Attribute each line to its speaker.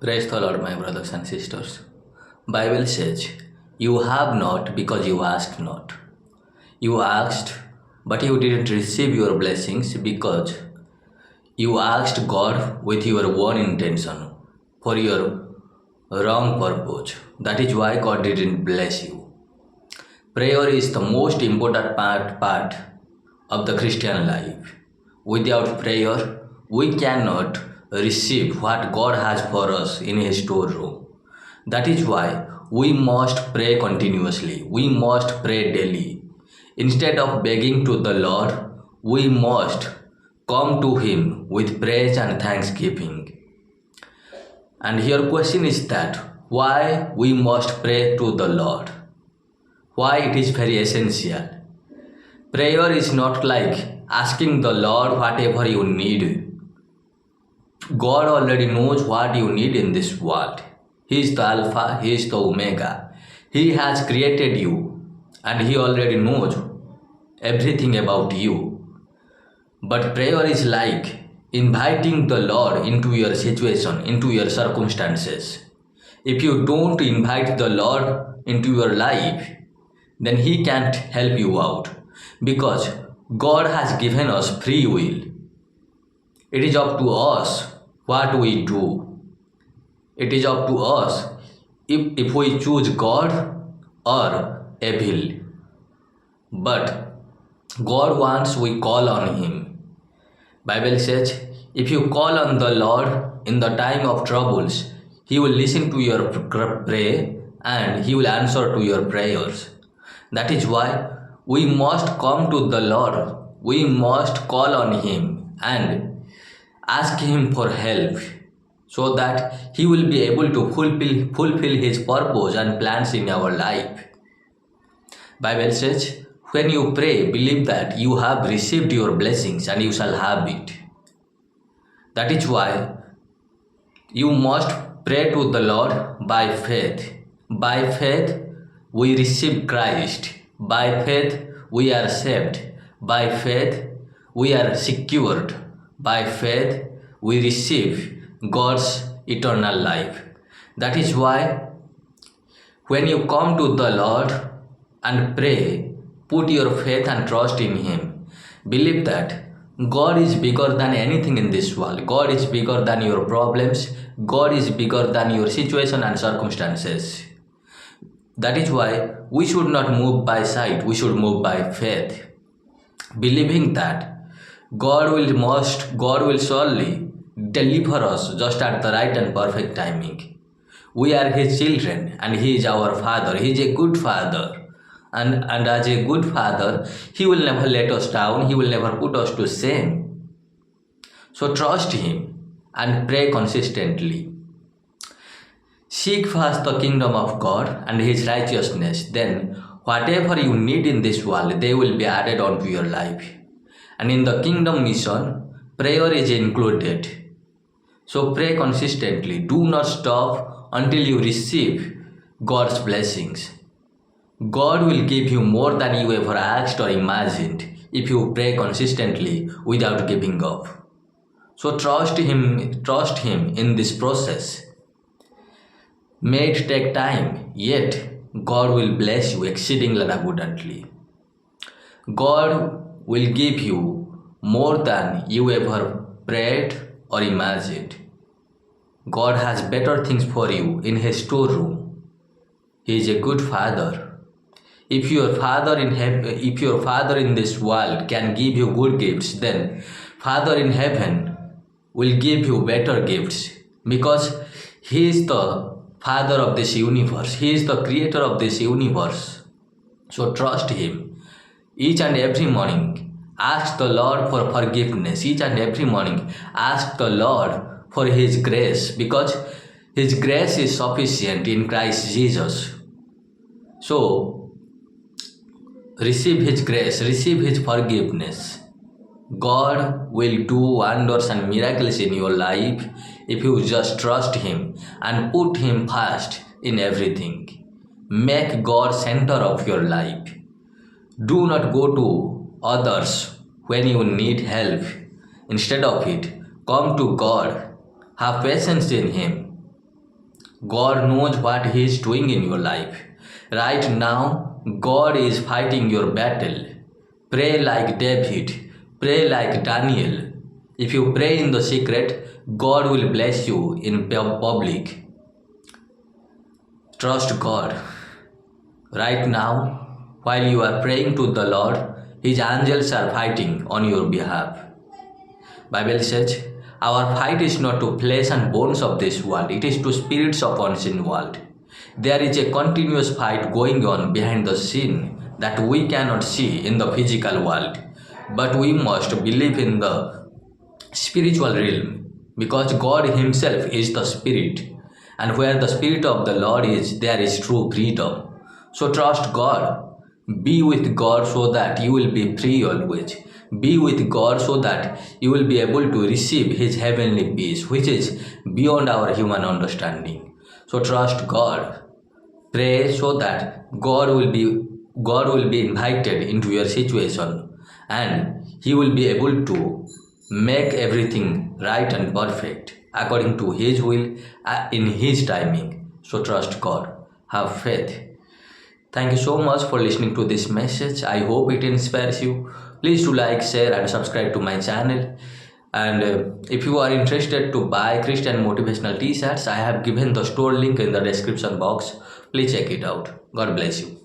Speaker 1: Praise the Lord, my brothers and sisters. Bible says, "You have not because you asked not." You asked, but you didn't receive your blessings because you asked God with your own intention for your wrong purpose. That is why God didn't bless you. Prayer is the most important part of the Christian life. Without prayer, we cannot receive what God has for us in His storeroom. That is why we must pray continuously. We must pray daily. Instead of begging to the Lord, we must come to Him with praise and thanksgiving. And your question is that why we must pray to the Lord? Why it is very essential. Prayer is not like asking the Lord whatever you need. God already knows what you need in this world. He is the Alpha, He is the Omega. He has created you and He already knows everything about you. But prayer is like inviting the Lord into your situation, into your circumstances. If you don't invite the Lord into your life, then He can't help you out because God has given us free will. It is up to us what we do. It is up to us if we choose God or evil. But God wants we call on Him. Bible says, if you call on the Lord in the time of troubles, He will listen to your prayer and He will answer to your prayers. That is why we must come to the Lord. We must call on Him and ask Him for help so that He will be able to fulfill His purpose and plans in our life. Bible says, when you pray, believe that you have received your blessings and you shall have it. That is why you must pray to the Lord by faith. By faith, we receive Christ. By faith, we are saved. By faith, we are secured. By faith, we receive God's eternal life. That is why when you come to the Lord and pray, put your faith and trust in Him. Believe that God is bigger than anything in this world. God is bigger than your problems. God is bigger than your situation and circumstances. That is why we should not move by sight, we should move by faith. Believing that God will surely deliver us just at the right and perfect timing. We are His children and He is our Father. He is a good Father. And as a good Father, He will never let us down. He will never put us to shame. So trust Him and pray consistently. Seek first the kingdom of God and His righteousness. Then whatever you need in this world, they will be added onto your life. And in the kingdom mission, prayer is included. So pray consistently. Do not stop until you receive God's blessings. God will give you more than you ever asked or imagined if you pray consistently without giving up. So trust Him in this process. May it take time, yet God will bless you exceedingly and abundantly. God will give you more than you ever prayed or imagined. God has better things for you in His storeroom. He is a good Father. If your Father in this world can give you good gifts, then Father in heaven will give you better gifts because He is the Father of this universe. He is the creator of this universe. So trust Him. Each and every morning, ask the Lord for forgiveness. Each and every morning, ask the Lord for His grace because His grace is sufficient in Christ Jesus. So, receive His grace, receive His forgiveness. God will do wonders and miracles in your life if you just trust Him and put Him first in everything. Make God center of your life. Do not go to others when you need help. Instead of it, come to God. Have patience in Him. God knows what He is doing in your life. Right now, God is fighting your battle. Pray like David, pray like Daniel. If you pray in the secret, God will bless you in public. Trust God. Right now, while you are praying to the Lord, His angels are fighting on your behalf. Bible says, our fight is not to flesh and bones of this world, it is to spirits of unseen world. There is a continuous fight going on behind the scene that we cannot see in the physical world, but we must believe in the spiritual realm because God Himself is the Spirit, and where the Spirit of the Lord is, there is true freedom. So trust God. Be with God so that you will be free always. Be with God so that you will be able to receive His heavenly peace, which is beyond our human understanding. So trust God. Pray so that God will be invited into your situation, and He will be able to make everything right and perfect according to His will in His timing. So trust God. Have faith. Thank you so much for listening to this message. I hope it inspires you. Please do like, share, and subscribe to my channel. And if you are interested to buy Christian motivational t-shirts, I have given the store link in the description box. Please check it out. God bless you.